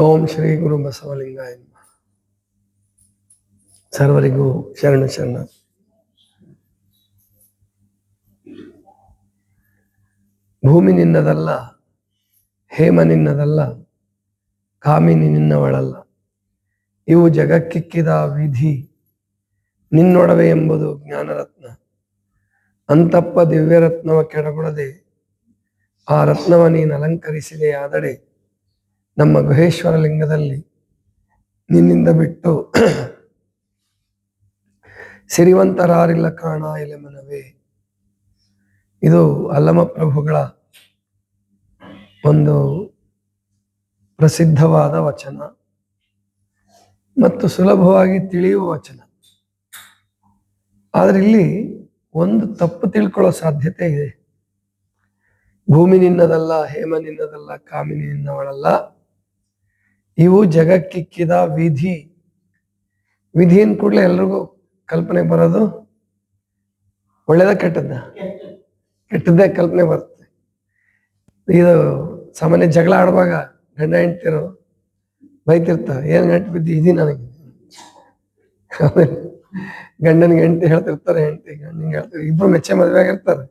ಓಂ ಶ್ರೀ ಗುರು ಬಸವಲಿಂಗಾಯ ನಮಃ. ಸರ್ವರಿಗೂ ಶರಣ ಶರಣ. ಭೂಮಿ ನಿನ್ನದಲ್ಲ, ಹೇಮ ನಿನ್ನದಲ್ಲ, ಕಾಮಿನಿ ನಿನ್ನವಳಲ್ಲ. ಇವು ಜಗಕ್ಕಿಕ್ಕಿದ ವಿಧಿ, ನಿನ್ನೊಡವೆ ಎಂಬುದು ಜ್ಞಾನರತ್ನ. ಅಂತಪ್ಪ ದಿವ್ಯರತ್ನವ ಕೆಡಗೊಡದೆ, ಆ ರತ್ನವ ನೀನು ಅಲಂಕರಿಸಿದೆಯಾದಡೆ, ನಮ್ಮ ಗುಹೇಶ್ವರ ಲಿಂಗದಲ್ಲಿ ನಿನ್ನಿಂದ ಬಿಟ್ಟು ಸಿರಿವಂತರಾರಿಲ್ಲ ಕಾಣ ಎಲೆ ಮನವೇ. ಇದು ಅಲ್ಲಮ ಪ್ರಭುಗಳ ಒಂದು ಪ್ರಸಿದ್ಧವಾದ ವಚನ ಮತ್ತು ಸುಲಭವಾಗಿ ತಿಳಿಯುವ ವಚನ. ಆದರೆ ಇಲ್ಲಿ ಒಂದು ತಪ್ಪು ತಿಳ್ಕೊಳ್ಳೋ ಸಾಧ್ಯತೆ ಇದೆ. ಭೂಮಿ ನಿನ್ನದಲ್ಲ, ಹೇಮ ನಿನ್ನದಲ್ಲ, ಕಾಮಿನಿ ನಿನ್ನವಳಲ್ಲ. ಇವು ಜಗಕ್ಕಿಕ್ಕಿದ ವಿಧಿ. ವಿಧಿ ಅಂದ ಕೂಡಲೇ ಎಲ್ರಿಗೂ ಕಲ್ಪನೆ ಬರೋದು ಒಳ್ಳೇದ ಕೆಟ್ಟದ್ದ? ಕೆಟ್ಟದ್ದೇ ಕಲ್ಪನೆ ಬರುತ್ತೆ. ಇದು ಸಾಮಾನ್ಯ ಜಗಳ ಆಡುವಾಗ ಗಂಡ ಹೆಂಡ್ತಿರು ಬೈತಿರ್ತಾರೆ, ಏನು ಗಂಟು ಬಿದ್ದು ಇದಿ ನನಗೆ. ಆಮೇಲೆ ಗಂಡನಿಗೆ ಹೆಂಡತಿ ಹೇಳ್ತಿರ್ತಾರೆ, ಹೆಂಡತಿ ಗಂಡನಿಗೆ ಹೇಳ್ತಾರೆ, ಇಬ್ರು ಮೆಚ್ಚೆ ಮದುವೆ ಆಗಿರ್ತಾರೆ.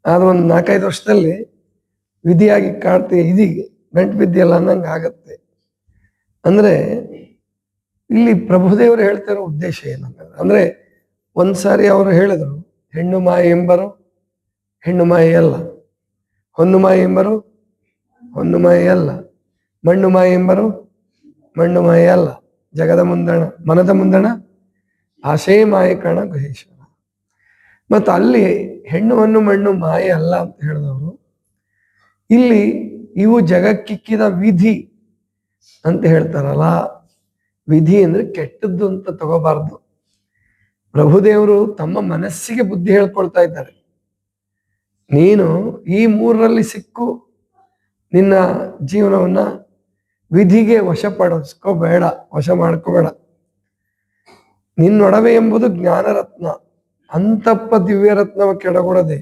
ಆದ್ರೆ ಒಂದು 4-5 ವರ್ಷದಲ್ಲಿ ವಿಧಿಯಾಗಿ ಕಾಡ್ತೀವಿ, ಇದಿ ಗಂಟು ಬಿದ್ದಿಯಲ್ಲ ಅನ್ನಂಗೆ ಆಗತ್ತೆ. ಅಂದ್ರೆ ಇಲ್ಲಿ ಪ್ರಭುದೇವರು ಹೇಳ್ತಿರೋ ಉದ್ದೇಶ ಏನಂದ್ರೆ, ಅಂದ್ರೆ ಒಂದ್ಸಾರಿ ಅವರು ಹೇಳಿದ್ರು, ಹೆಣ್ಣು ಮಾಯಿ ಎಂಬರು ಹೆಣ್ಣು ಮಾಯಿ ಅಲ್ಲ, ಹೊನ್ನು ಮಾಯಿ ಎಂಬರು ಹೊನ್ನು ಮಾಯಿ ಅಲ್ಲ, ಮಣ್ಣು ಮಾಯಿ ಎಂಬರು ಮಣ್ಣು ಮಾಯಿ ಅಲ್ಲ, ಜಗದ ಮುಂದಣ ಮನದ ಮುಂದಣ ಆಶೇ ಮಾಯೆ ಕಾಣ ಗುಹೇಶ್ವರ. ಮತ್ತು ಅಲ್ಲಿ ಹೆಣ್ಣು ಹೊನ್ನು ಮಣ್ಣು ಮಾಯೆ ಅಲ್ಲ ಅಂತ ಹೇಳಿದವರು, ಇಲ್ಲಿ ಇವು ಜಗಕ್ಕಿಕ್ಕಿದ ವಿಧಿ ಅಂತ ಹೇಳ್ತಾರಲ್ಲ. ವಿಧಿ ಅಂದ್ರೆ ಕೆಟ್ಟದ್ದು ಅಂತ ತಗೋಬಾರ್ದು. ಪ್ರಭುದೇವರು ತಮ್ಮ ಮನಸ್ಸಿಗೆ ಬುದ್ಧಿ ಹೇಳ್ಕೊಳ್ತಾ ಇದ್ದಾರೆ. ನೀನು ಈ 3ರಲ್ಲಿ ಸಿಕ್ಕು ನಿನ್ನ ಜೀವನವನ್ನ ವಿಧಿಗೆ ವಶ ಮಾಡ್ಕೋಬೇಡ. ನಿನ್ನೊಡವೆ ಎಂಬುದು ಜ್ಞಾನರತ್ನ. ಅಂತಪ್ಪ ದಿವ್ಯರತ್ನವ ಕೆಡಗೊಡದೆ,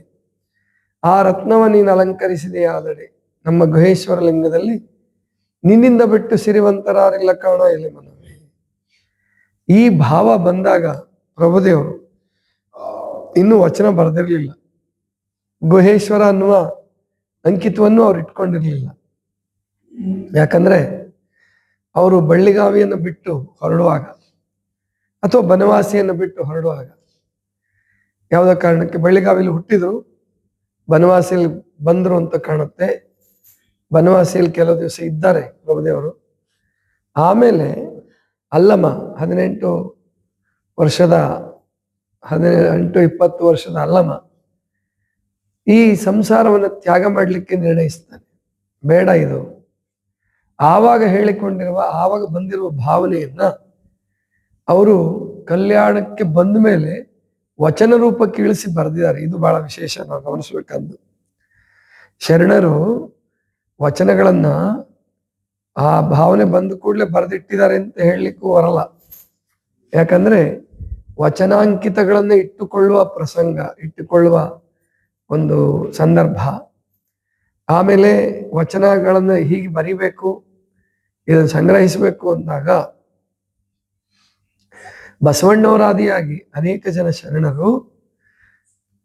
ಆ ರತ್ನವ ನೀನು ಅಲಂಕರಿಸಿದೆಯಾದಡೆ, ನಮ್ಮ ಗುಹೇಶ್ವರ ಲಿಂಗದಲ್ಲಿ ನಿನ್ನಿಂದ ಬಿಟ್ಟು ಸಿರಿವಂತರಾರಿಲ್ಲ ಕಾಣ ಎಲೆ ಮನವೇ. ಈ ಭಾವ ಬಂದಾಗ ಪ್ರಭುದೇವರು ಇನ್ನೂ ವಚನ ಬರೆದಿರಲಿಲ್ಲ, ಗುಹೇಶ್ವರ ಅನ್ನುವ ಅಂಕಿತವನ್ನು ಅವ್ರು ಇಟ್ಕೊಂಡಿರ್ಲಿಲ್ಲ. ಯಾಕಂದ್ರೆ ಅವರು ಬಳ್ಳಿಗಾವಿಯನ್ನು ಬಿಟ್ಟು ಹೊರಡುವಾಗ ಅಥವಾ ಬನವಾಸಿಯನ್ನು ಬಿಟ್ಟು ಹೊರಡುವಾಗ, ಯಾವುದೋ ಕಾರಣಕ್ಕೆ ಬಳ್ಳಿಗಾವಿಯಲ್ಲಿ ಹುಟ್ಟಿದ್ರು, ಬನವಾಸಿಯಲ್ಲಿ ಬಂದ್ರು ಅಂತ ಕಾಣುತ್ತೆ. ಬನವಾಸಿಯಲ್ಲಿ ಕೆಲವು ದಿವಸ ಇದ್ದಾರೆ ಪ್ರಭುದೇವರು. ಆಮೇಲೆ ಅಲ್ಲಮ 18-20 ವರ್ಷದ ಅಲ್ಲಮ ಈ ಸಂಸಾರವನ್ನು ತ್ಯಾಗ ಮಾಡಲಿಕ್ಕೆ ನಿರ್ಣಯಿಸ್ತಾನೆ. ಬೇಡ ಇದು. ಆವಾಗ ಆವಾಗ ಬಂದಿರುವ ಭಾವನೆಯನ್ನ ಅವರು ಕಲ್ಯಾಣಕ್ಕೆ ಬಂದ ಮೇಲೆ ವಚನ ರೂಪಕ್ಕೆ ಇಳಿಸಿ ಬರೆದಿದ್ದಾರೆ. ಇದು ಬಹಳ ವಿಶೇಷ, ನಾವು ಗಮನಿಸ್ಬೇಕಾದ್ದು. ಶರಣರು ವಚನಗಳನ್ನ ಆ ಭಾವನೆ ಬಂದ ಕೂಡಲೇ ಬರೆದಿಟ್ಟಿದ್ದಾರೆ ಅಂತ ಹೇಳಲಿಕ್ಕೂ ಬರಲ್ಲ. ಯಾಕಂದ್ರೆ ವಚನಾಂಕಿತಗಳನ್ನ ಇಟ್ಟುಕೊಳ್ಳುವ ಒಂದು ಸಂದರ್ಭ, ಆಮೇಲೆ ವಚನಗಳನ್ನ ಹೀಗೆ ಬರಿಬೇಕು, ಇದನ್ನು ಸಂಗ್ರಹಿಸಬೇಕು ಅಂದಾಗ ಬಸವಣ್ಣವರಾದಿಯಾಗಿ ಅನೇಕ ಜನ ಶರಣರು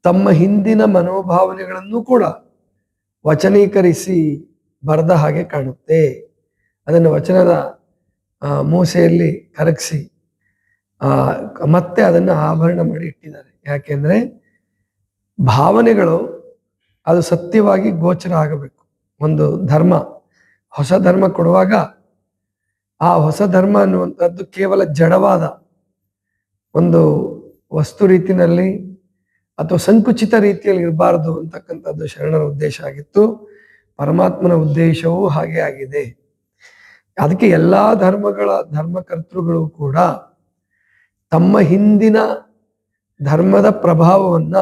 ತಮ್ಮ ಹಿಂದಿನ ಮನೋಭಾವನೆಗಳನ್ನು ಕೂಡ ವಚನೀಕರಿಸಿ ಬರೆದ ಹಾಗೆ ಕಾಣುತ್ತೆ. ಅದನ್ನು ವಚನದ ಮೂಸೆಯಲ್ಲಿ ಕರಗಿಸಿ ಮತ್ತೆ ಅದನ್ನು ಆಭರಣ ಮಾಡಿ ಇಟ್ಟಿದ್ದಾರೆ. ಯಾಕೆಂದ್ರೆ ಭಾವನೆಗಳು ಅದು ಸತ್ಯವಾಗಿ ಗೋಚರ ಆಗಬೇಕು. ಒಂದು ಧರ್ಮ, ಹೊಸ ಧರ್ಮ ಕೊಡುವಾಗ ಆ ಹೊಸ ಧರ್ಮ ಅನ್ನುವಂಥದ್ದು ಕೇವಲ ಜಡವಾದ ಒಂದು ವಸ್ತು ರೀತಿಯಲ್ಲಿ ಅಥವಾ ಸಂಕುಚಿತ ರೀತಿಯಲ್ಲಿ ಇರಬಾರದು ಅಂತಕ್ಕಂಥದ್ದು ಶರಣರ ಉದ್ದೇಶ ಆಗಿತ್ತು. ಪರಮಾತ್ಮನ ಉದ್ದೇಶವೂ ಹಾಗೆ ಆಗಿದೆ. ಅದಕ್ಕೆ ಎಲ್ಲಾ ಧರ್ಮಕರ್ತೃಗಳು ಕೂಡ ತಮ್ಮ ಹಿಂದಿನ ಧರ್ಮದ ಪ್ರಭಾವವನ್ನ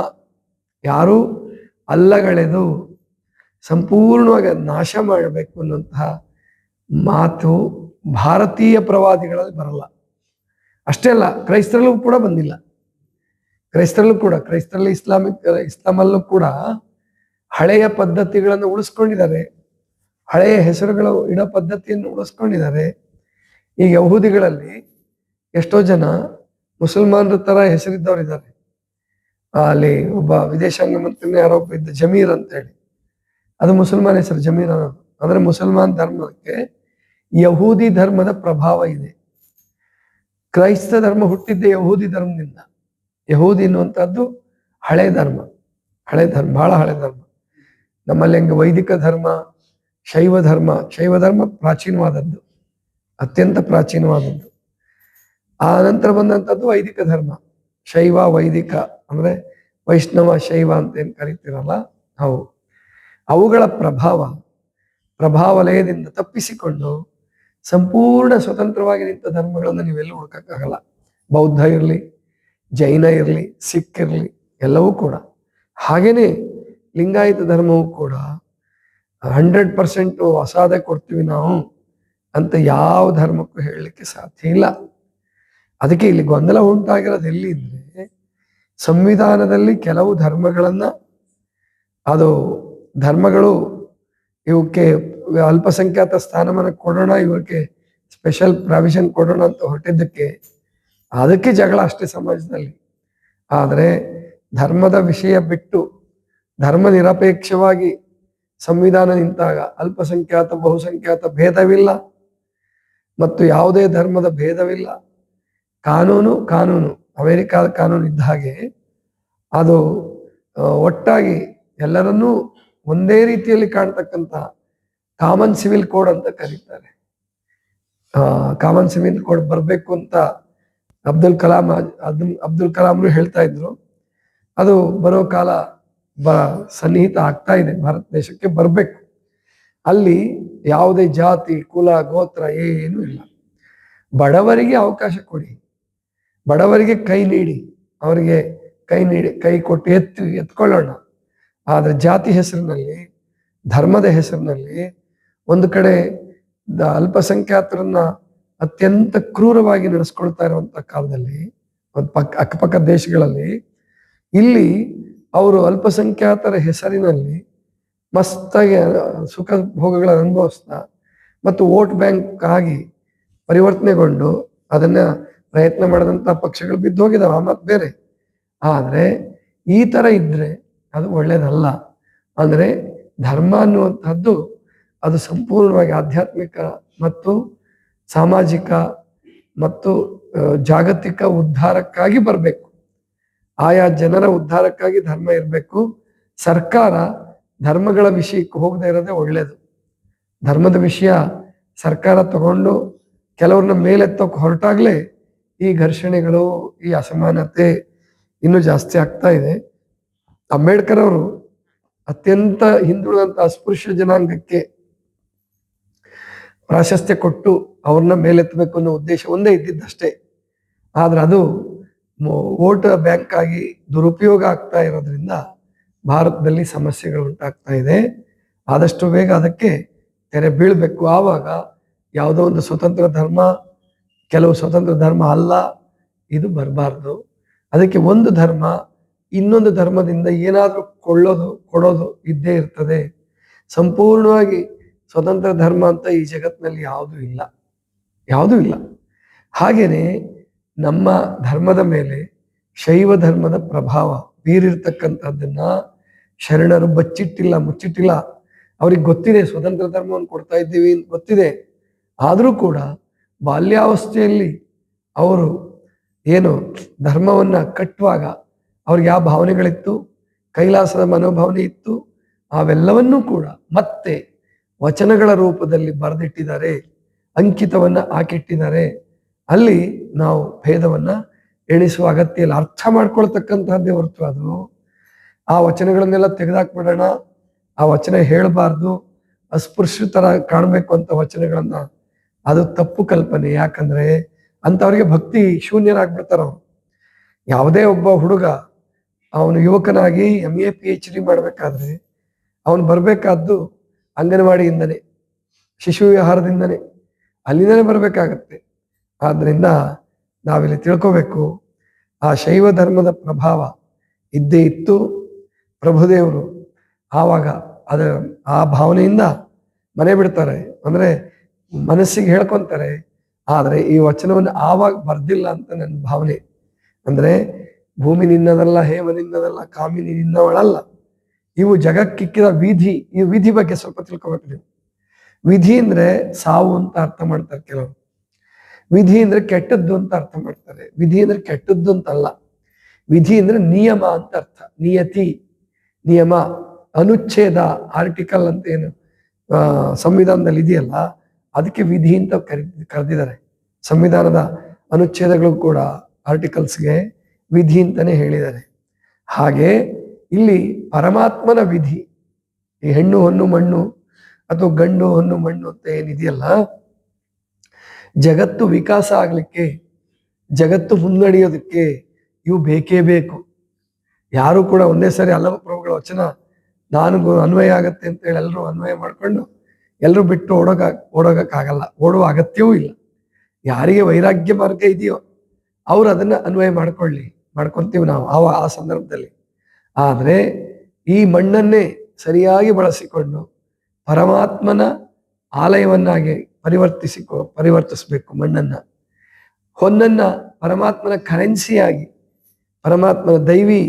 ಯಾರೂ ಅಲ್ಲಗಳೆದು ಸಂಪೂರ್ಣವಾಗಿ ನಾಶ ಮಾಡಬೇಕು ಅನ್ನುವಂತಹ ಮಾತು ಭಾರತೀಯ ಪ್ರವಾದಿಗಳಲ್ಲಿ ಬರಲ್ಲ. ಅಷ್ಟೇ ಅಲ್ಲ, ಕ್ರೈಸ್ತರಲ್ಲೂ ಕೂಡ ಬಂದಿಲ್ಲ. ಇಸ್ಲಾಮಲ್ಲೂ ಕೂಡ ಹಳೆಯ ಪದ್ಧತಿಗಳನ್ನು ಉಳಿಸ್ಕೊಂಡಿದ್ದಾರೆ. ಹಳೆಯ ಹೆಸರುಗಳು ಇಡೋ ಪದ್ಧತಿಯನ್ನು ಉಳಿಸ್ಕೊಂಡಿದ್ದಾರೆ. ಈಗ ಯಹೂದಿಗಳಲ್ಲಿ ಎಷ್ಟೋ ಜನ ಮುಸಲ್ಮಾನರ ತರ ಹೆಸರಿದ್ದವರಿದ್ದಾರೆ. ಅಲ್ಲಿ ಒಬ್ಬ ವಿದೇಶಾಂಗ ಮಂತ್ರಿನೇ ಆರೋಪ ಇದ್ದ ಜಮೀರ್ ಅಂತ ಹೇಳಿ, ಅದು ಮುಸಲ್ಮಾನ್ ಹೆಸರು ಜಮೀರ್ ಅನ್ನೋದು. ಅಂದ್ರೆ ಮುಸಲ್ಮಾನ್ ಧರ್ಮಕ್ಕೆ ಯಹೂದಿ ಧರ್ಮದ ಪ್ರಭಾವ ಇದೆ. ಕ್ರೈಸ್ತ ಧರ್ಮ ಹುಟ್ಟಿದ್ದೆ ಯಹೂದಿ ಧರ್ಮದಿಂದ. ಯಹೂದಿ ಎನ್ನುವಂಥದ್ದು ಹಳೆ ಧರ್ಮ, ಬಹಳ ಹಳೆ ಧರ್ಮ. ನಮ್ಮಲ್ಲಿ ಹಂಗೆ ವೈದಿಕ ಧರ್ಮ, ಶೈವ ಧರ್ಮ ಪ್ರಾಚೀನವಾದದ್ದು, ಅತ್ಯಂತ ಪ್ರಾಚೀನವಾದದ್ದು. ಆ ನಂತರ ಬಂದಂಥದ್ದು ವೈದಿಕ ಧರ್ಮ, ಶೈವ ವೈದಿಕ ಅಂದ್ರೆ ವೈಷ್ಣವ ಶೈವ ಅಂತ ಏನ್ ಕರಿತೀರಲ್ಲ, ಅವುಗಳ ಪ್ರಭಾವಲಯದಿಂದ ತಪ್ಪಿಸಿಕೊಂಡು ಸಂಪೂರ್ಣ ಸ್ವತಂತ್ರವಾಗಿ ನಿಂತ ಧರ್ಮಗಳನ್ನು ನೀವೆಲ್ಲೂ ಹುಡುಕಕ್ಕಾಗಲ್ಲ. ಬೌದ್ಧ ಇರಲಿ, ಜೈನ ಇರಲಿ, ಸಿಖ್ ಇರಲಿ, ಎಲ್ಲವೂ ಕೂಡ ಹಾಗೇನೆ. ಲಿಂಗಾಯತ ಧರ್ಮವು ಕೂಡ 100% ಹೊಸಾದೆ ಕೊಡ್ತೀವಿ ನಾವು ಅಂತ ಯಾವ ಧರ್ಮಕ್ಕೂ ಹೇಳಲಿಕ್ಕೆ ಸಾಧ್ಯ ಇಲ್ಲ. ಅದಕ್ಕೆ ಇಲ್ಲಿ ಗೊಂದಲ ಉಂಟಾಗಿರೋದು ಎಲ್ಲಿ ಅಂದ್ರೆ, ಸಂವಿಧಾನದಲ್ಲಿ ಕೆಲವು ಧರ್ಮಗಳು ಇವಕ್ಕೆ ಅಲ್ಪಸಂಖ್ಯಾತ ಸ್ಥಾನಮಾನ ಕೊಡೋಣ, ಇವಕ್ಕೆ ಸ್ಪೆಷಲ್ ಪ್ರಾವಿಷನ್ ಕೊಡೋಣ ಅಂತ ಹೊರಟಿದ್ದಕ್ಕೆ ಅದಕ್ಕೆ ಜಗಳ ಅಷ್ಟೇ ಸಮಾಜದಲ್ಲಿ. ಆದರೆ ಧರ್ಮದ ವಿಷಯ ಬಿಟ್ಟು ಧರ್ಮ ನಿರಪೇಕ್ಷವಾಗಿ ಸಂವಿಧಾನ ನಿಂತಾಗ ಅಲ್ಪಸಂಖ್ಯಾತ ಬಹುಸಂಖ್ಯಾತ ಭೇದವಿಲ್ಲ ಮತ್ತು ಯಾವುದೇ ಧರ್ಮದ ಭೇದವಿಲ್ಲ. ಕಾನೂನು ಅಮೆರಿಕಾದ ಕಾನೂನು ಇದ್ದ ಹಾಗೆ ಅದು ಒಟ್ಟಾಗಿ ಎಲ್ಲರನ್ನೂ ಒಂದೇ ರೀತಿಯಲ್ಲಿ ಕಾಣ್ತಕ್ಕಂಥ ಕಾಮನ್ ಸಿವಿಲ್ ಕೋಡ್ ಅಂತ ಕರೀತಾರೆ. ಕಾಮನ್ ಸಿವಿಲ್ ಕೋಡ್ ಬರಬೇಕು ಅಂತ ಅಬ್ದುಲ್ ಕಲಾಂರು ಹೇಳ್ತಾ ಇದ್ರು. ಅದು ಬರೋ ಕಾಲ ಸನ್ನಿಹಿತ ಆಗ್ತಾ ಇದೆ. ಭಾರತ ದೇಶಕ್ಕೆ ಬರಬೇಕು. ಅಲ್ಲಿ ಯಾವುದೇ ಜಾತಿ ಕುಲ ಗೋತ್ರ ಏನೂ ಇಲ್ಲ. ಬಡವರಿಗೆ ಅವಕಾಶ ಕೊಡಿ, ಬಡವರಿಗೆ ಕೈ ನೀಡಿ, ಅವರಿಗೆ ಕೈ ಕೊಟ್ಟು ಎತ್ಕೊಳ್ಳೋಣ. ಆದರೆ ಜಾತಿ ಹೆಸರಿನಲ್ಲಿ, ಧರ್ಮದ ಹೆಸರಿನಲ್ಲಿ ಒಂದು ಕಡೆ ಅಲ್ಪಸಂಖ್ಯಾತರನ್ನ ಅತ್ಯಂತ ಕ್ರೂರವಾಗಿ ನಡೆಸ್ಕೊಳ್ತಾ ಇರುವಂತ ಕಾಲದಲ್ಲಿ, ಅಕ್ಕಪಕ್ಕ ದೇಶಗಳಲ್ಲಿ, ಇಲ್ಲಿ ಅವರು ಅಲ್ಪಸಂಖ್ಯಾತರ ಹೆಸರಿನಲ್ಲಿ ಮಸ್ತಾಗಿ ಸುಖ ಭೋಗಗಳನ್ನು ಅನುಭವಿಸ್ತಾ ಮತ್ತು ವೋಟ್ ಬ್ಯಾಂಕ್ ಆಗಿ ಪರಿವರ್ತನೆಗೊಂಡು ಅದನ್ನ ಪ್ರಯತ್ನ ಮಾಡಿದಂಥ ಪಕ್ಷಗಳು ಬಿದ್ದೋಗಿದಾವೆ, ಆ ಮಾತು ಬೇರೆ. ಆದರೆ ಈ ತರ ಇದ್ರೆ ಅದು ಒಳ್ಳೇದಲ್ಲ. ಅಂದ್ರೆ ಧರ್ಮ ಅನ್ನುವಂಥದ್ದು ಅದು ಸಂಪೂರ್ಣವಾಗಿ ಆಧ್ಯಾತ್ಮಿಕ ಮತ್ತು ಸಾಮಾಜಿಕ ಮತ್ತು ಜಾಗತಿಕ ಉದ್ಧಾರಕ್ಕಾಗಿ ಬರಬೇಕು. ಆಯಾ ಜನರ ಉದ್ಧಾರಕ್ಕಾಗಿ ಧರ್ಮ ಇರಬೇಕು. ಸರ್ಕಾರ ಧರ್ಮಗಳ ವಿಷಯಕ್ಕೆ ಹೋಗದೆ ಇರೋದೇ ಒಳ್ಳೇದು. ಧರ್ಮದ ವಿಷಯ ಸರ್ಕಾರ ತಗೊಂಡು ಕೆಲವ್ರನ್ನ ಮೇಲೆತ್ತೋಕೆ ಹೊರಟಾಗ್ಲೇ ಈ ಘರ್ಷಣೆಗಳು, ಈ ಅಸಮಾನತೆ ಇನ್ನೂ ಜಾಸ್ತಿ ಆಗ್ತಾ ಇದೆ. ಅಂಬೇಡ್ಕರ್ ಅವರು ಅತ್ಯಂತ ಹಿಂದುಳಿದಂತ ಅಸ್ಪೃಶ್ಯ ಜನಾಂಗಕ್ಕೆ ಪ್ರಾಶಸ್ತ್ಯ ಕೊಟ್ಟು ಅವ್ರನ್ನ ಮೇಲೆತ್ತಬೇಕು ಅನ್ನೋ ಉದ್ದೇಶ ಒಂದೇ ಇದ್ದಿದ್ದಷ್ಟೇ. ಆದ್ರೆ ಅದು ವೋಟ್ ಬ್ಯಾಂಕ್ ಆಗಿ ದುರುಪಯೋಗ ಆಗ್ತಾ ಇರೋದ್ರಿಂದ ಭಾರತದಲ್ಲಿ ಸಮಸ್ಯೆಗಳು ಉಂಟಾಗ್ತಾ ಇದೆ. ಆದಷ್ಟು ಬೇಗ ಅದಕ್ಕೆ ತೆರೆ ಬೀಳ್ಬೇಕು. ಆವಾಗ ಯಾವುದೋ ಒಂದು ಸ್ವತಂತ್ರ ಧರ್ಮ, ಕೆಲವು ಸ್ವತಂತ್ರ ಧರ್ಮ ಅಲ್ಲ, ಇದು ಬರಬಾರ್ದು. ಅದಕ್ಕೆ ಒಂದು ಧರ್ಮ ಇನ್ನೊಂದು ಧರ್ಮದಿಂದ ಏನಾದರೂ ಕೊಡೋದು ಇದ್ದೇ ಇರ್ತದೆ. ಸಂಪೂರ್ಣವಾಗಿ ಸ್ವತಂತ್ರ ಧರ್ಮ ಅಂತ ಈ ಜಗತ್ತಿನಲ್ಲಿ ಯಾವುದೂ ಇಲ್ಲ. ಹಾಗೇನೆ ನಮ್ಮ ಧರ್ಮದ ಮೇಲೆ ಶೈವ ಧರ್ಮದ ಪ್ರಭಾವ ಬೀರಿರ್ತಕ್ಕಂಥದ್ದನ್ನ ಶರಣರು ಮುಚ್ಚಿಟ್ಟಿಲ್ಲ. ಅವ್ರಿಗೆ ಗೊತ್ತಿದೆ ಸ್ವತಂತ್ರ ಧರ್ಮವನ್ನು ಕೊಡ್ತಾ ಇದ್ದೀವಿ ಅಂತ ಗೊತ್ತಿದೆ. ಆದರೂ ಕೂಡ ಬಾಲ್ಯಾವಸ್ಥೆಯಲ್ಲಿ ಅವರು ಏನು ಧರ್ಮವನ್ನ ಕಟ್ಟುವಾಗ ಅವ್ರಿಗೆ ಯಾವ ಭಾವನೆಗಳಿತ್ತು, ಕೈಲಾಸದ ಮನೋಭಾವನೆ ಇತ್ತು, ಅವೆಲ್ಲವನ್ನೂ ಕೂಡ ಮತ್ತೆ ವಚನಗಳ ರೂಪದಲ್ಲಿ ಬರೆದಿಟ್ಟಿದ್ದಾರೆ, ಅಂಕಿತವನ್ನ ಹಾಕಿಟ್ಟಿದ್ದಾರೆ. ಅಲ್ಲಿ ನಾವು ಭೇದವನ್ನ ಎಣಿಸುವ ಅಗತ್ಯ ಇಲ್ಲ. ಅರ್ಥ ಮಾಡ್ಕೊಳ್ತಕ್ಕಂತಹದ್ದೇ ಹೊರತು ಅದು ಆ ವಚನಗಳನ್ನೆಲ್ಲ ತೆಗೆದಾಕ್ಬಿಡೋಣ, ಆ ವಚನ ಹೇಳಬಾರ್ದು, ಅಸ್ಪೃಶ್ಯ ತರ ಕಾಣಬೇಕು ಅಂತ ವಚನಗಳನ್ನ, ಅದು ತಪ್ಪು ಕಲ್ಪನೆ. ಯಾಕಂದ್ರೆ ಅಂತವ್ರಿಗೆ ಭಕ್ತಿ ಶೂನ್ಯರಾಗ್ಬಿಡ್ತಾರ ಅವ್ರು. ಯಾವುದೇ ಒಬ್ಬ ಹುಡುಗ ಅವನು ಯುವಕನಾಗಿ MA PhD ಮಾಡ್ಬೇಕಾದ್ರೆ ಅವನು ಬರ್ಬೇಕಾದ್ದು ಅಂಗನವಾಡಿಯಿಂದನೇ, ಶಿಶು ವಿಹಾರದಿಂದನೇ, ಅಲ್ಲಿಂದನೇ ಬರ್ಬೇಕಾಗತ್ತೆ. ಆದ್ರಿಂದ ನಾವಿಲ್ಲಿ ತಿಳ್ಕೋಬೇಕು, ಆ ಶೈವ ಧರ್ಮದ ಪ್ರಭಾವ ಇದ್ದೇ ಇತ್ತು. ಪ್ರಭುದೇವರು ಆವಾಗ ಆ ಭಾವನೆಯಿಂದ ಮನೆ ಬಿಡ್ತಾರೆ, ಅಂದ್ರೆ ಮನಸ್ಸಿಗೆ ಹೇಳ್ಕೊಂತಾರೆ. ಆದ್ರೆ ಈ ವಚನವನ್ನು ಆವಾಗ ಬರ್ದಿಲ್ಲ ಅಂತ ನನ್ನ ಭಾವನೆ. ಅಂದ್ರೆ ಭೂಮಿ ನಿನ್ನದಲ್ಲ, ಹೇಮ ನಿನ್ನದಲ್ಲ, ಕಾಮಿನಿ ನಿನ್ನವಳಲ್ಲ, ಇವು ಜಗಕ್ಕಿಕ್ಕಿದ ವಿಧಿ. ಈ ವಿಧಿ ಬಗ್ಗೆ ಸ್ವಲ್ಪ ತಿಳ್ಕೊಬೇಕು ನೀವು. ವಿಧಿ ಅಂದ್ರೆ ಸಾವು ಅಂತ ಅರ್ಥ ಮಾಡ್ತಾರೆ ಕೆಲವರು. ವಿಧಿ ಅಂದ್ರೆ ಕೆಟ್ಟದ್ದು ಅಂತ ಅರ್ಥ ಮಾಡ್ತಾರೆ. ವಿಧಿ ಅಂದ್ರೆ ಕೆಟ್ಟದ್ದು ಅಂತಲ್ಲ. ವಿಧಿ ಅಂದ್ರೆ ನಿಯಮ ಅಂತ ಅರ್ಥ. ನಿಯತಿ, ನಿಯಮ, ಅನುಚ್ಛೇದ, ಆರ್ಟಿಕಲ್ ಅಂತ ಏನು ಸಂವಿಧಾನದಲ್ಲಿ ಇದೆಯಲ್ಲ, ಅದಕ್ಕೆ ವಿಧಿ ಅಂತ ಕರೆದಿದ್ದಾರೆ. ಸಂವಿಧಾನದ ಅನುಚ್ಛೇದಗಳು ಕೂಡ ಆರ್ಟಿಕಲ್ಸ್ಗೆ ವಿಧಿ ಅಂತಾನೆ ಹೇಳಿದ್ದಾರೆ. ಹಾಗೆ ಇಲ್ಲಿ ಪರಮಾತ್ಮನ ವಿಧಿ, ಈ ಹೆಣ್ಣು ಹೊನ್ನು ಮಣ್ಣು ಅಥವಾ ಗಂಡು ಹೊನ್ನು ಮಣ್ಣು ಅಂತ ಏನಿದೆಯಲ್ಲ, ಜಗತ್ತು ವಿಕಾಸ ಆಗ್ಲಿಕ್ಕೆ, ಜಗತ್ತು ಮುನ್ನಡೆಯೋದಕ್ಕೆ ಇವು ಬೇಕೇ ಬೇಕು. ಯಾರು ಕೂಡ ಒಂದೇ ಸರಿ ಹಲವು ಪ್ರಭುಗಳ ವಚನ ನನಗೂ ಅನ್ವಯ ಆಗತ್ತೆ ಅಂತ ಹೇಳಿ ಎಲ್ಲರೂ ಅನ್ವಯ ಮಾಡ್ಕೊಂಡು ಎಲ್ಲರೂ ಬಿಟ್ಟು ಓಡೋಗಕ್ಕಾಗಲ್ಲ, ಓಡುವ ಅಗತ್ಯವೂ ಇಲ್ಲ. ಯಾರಿಗೆ ವೈರಾಗ್ಯ ಮಾರ್ಗ ಇದೆಯೋ ಅವ್ರು ಅದನ್ನ ಅನ್ವಯ ಮಾಡ್ಕೊಂತೀವಿ ನಾವು ಆ ಸಂದರ್ಭದಲ್ಲಿ. ಆದ್ರೆ ಈ ಮಣ್ಣನ್ನೇ ಸರಿಯಾಗಿ ಬಳಸಿಕೊಂಡು ಪರಮಾತ್ಮನ ಆಲಯವನ್ನಾಗಿ ಪರಿವರ್ತಿಸಬೇಕು ಮಣ್ಣನ್ನ. ಹೊನ್ನನ್ನ ಪರಮಾತ್ಮನ ಕರೆನ್ಸಿಯಾಗಿ, ಪರಮಾತ್ಮನ ದೈವಿ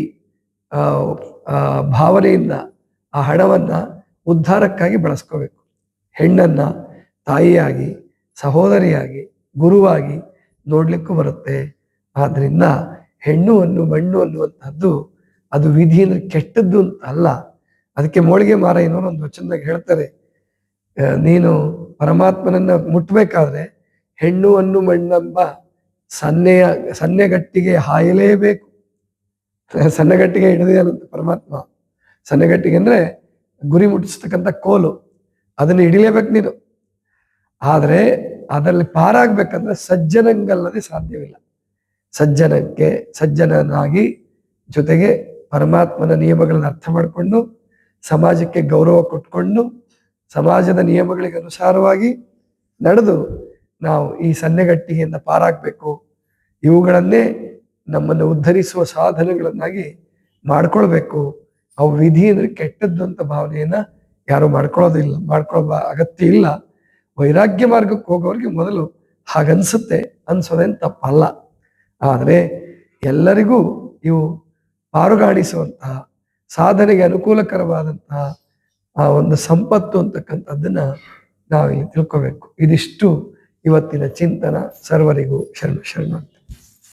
ಭಾವನೆಯಿಂದ ಆ ಹಣವನ್ನ ಉದ್ಧಾರಕ್ಕಾಗಿ ಬಳಸ್ಕೋಬೇಕು. ಹೆಣ್ಣನ್ನ ತಾಯಿಯಾಗಿ, ಸಹೋದರಿಯಾಗಿ, ಗುರುವಾಗಿ ನೋಡ್ಲಿಕ್ಕೂ ಬರುತ್ತೆ. ಆದ್ರಿಂದ ಹೆಣ್ಣು ಅನ್ನು ಮಣ್ಣು ಅನ್ನುವಂಥದ್ದು ಅದು ವಿಧಿ ಅಂದ್ರೆ ಕೆಟ್ಟದ್ದು ಅಂತ ಅಲ್ಲ. ಅದಕ್ಕೆ ಮೋಳಿಗೆ ಮಾರಯ್ಯನವರು ಒಂದು ವಚನದಾಗ ಹೇಳ್ತಾರೆ, ನೀನು ಪರಮಾತ್ಮನನ್ನ ಮುಟ್ಬೇಕಾದ್ರೆ ಹೆಣ್ಣು ಅನ್ನು ಮಣ್ಣೆಂಬ ಸನ್ನೆಗಟ್ಟಿಗೆ ಹಾಯಲೇಬೇಕು. ಸನ್ನೆಗಟ್ಟಿಗೆ ಹಿಡಿದಿಯಾನಂತ ಪರಮಾತ್ಮ. ಸನ್ನೆಗಟ್ಟಿಗೆ ಅಂದ್ರೆ ಗುರಿ ಮುಟ್ಟಿಸ್ತಕ್ಕಂಥ ಕೋಲು, ಅದನ್ನು ಹಿಡಿಲೇಬೇಕು ನೀನು. ಆದ್ರೆ ಅದರಲ್ಲಿ ಪಾರಾಗ್ಬೇಕಂದ್ರೆ ಸಜ್ಜನಂಗಲ್ಲದೆ ಸಾಧ್ಯವಿಲ್ಲ. ಸಜ್ಜನನಾಗಿ ಜೊತೆಗೆ ಪರಮಾತ್ಮನ ನಿಯಮಗಳನ್ನ ಅರ್ಥ ಮಾಡಿಕೊಂಡು, ಸಮಾಜಕ್ಕೆ ಗೌರವ ಕೊಟ್ಕೊಂಡು, ಸಮಾಜದ ನಿಯಮಗಳಿಗೆ ಅನುಸಾರವಾಗಿ ನಡೆದು ನಾವು ಈ ಸನ್ನೆಗಟ್ಟಿಗೆಯಿಂದ ಪಾರಾಗಬೇಕು. ಇವುಗಳನ್ನೇ ನಮ್ಮನ್ನು ಉದ್ಧರಿಸುವ ಸಾಧನಗಳನ್ನಾಗಿ ಮಾಡ್ಕೊಳ್ಬೇಕು. ಅವು ವಿಧಿ ಅಂದ್ರೆ ಕೆಟ್ಟದ್ದು ಅಂತ ಭಾವನೆಯನ್ನ ಯಾರು ಮಾಡ್ಕೊಳ್ಳೋ ಅಗತ್ಯ ಇಲ್ಲ. ವೈರಾಗ್ಯ ಮಾರ್ಗಕ್ಕೆ ಹೋಗೋರಿಗೆ ಮೊದಲು ಹಾಗನ್ಸುತ್ತೆ, ಅನ್ಸೋದೇನು ತಪ್ಪಲ್ಲ. ಆದರೆ ಎಲ್ಲರಿಗೂ ಇವು ಪಾರುಗಾಣಿಸುವಂತಹ, ಸಾಧನೆಗೆ ಅನುಕೂಲಕರವಾದಂತಹ ಆ ಒಂದು ಸಂಪತ್ತು ಅಂತಕ್ಕಂಥದ್ದನ್ನ ನಾವಿಲ್ಲಿ ತಿಳ್ಕೋಬೇಕು. ಇದಿಷ್ಟು ಇವತ್ತಿನ ಚಿಂತನ. ಸರ್ವರಿಗೂ ಶರಣ.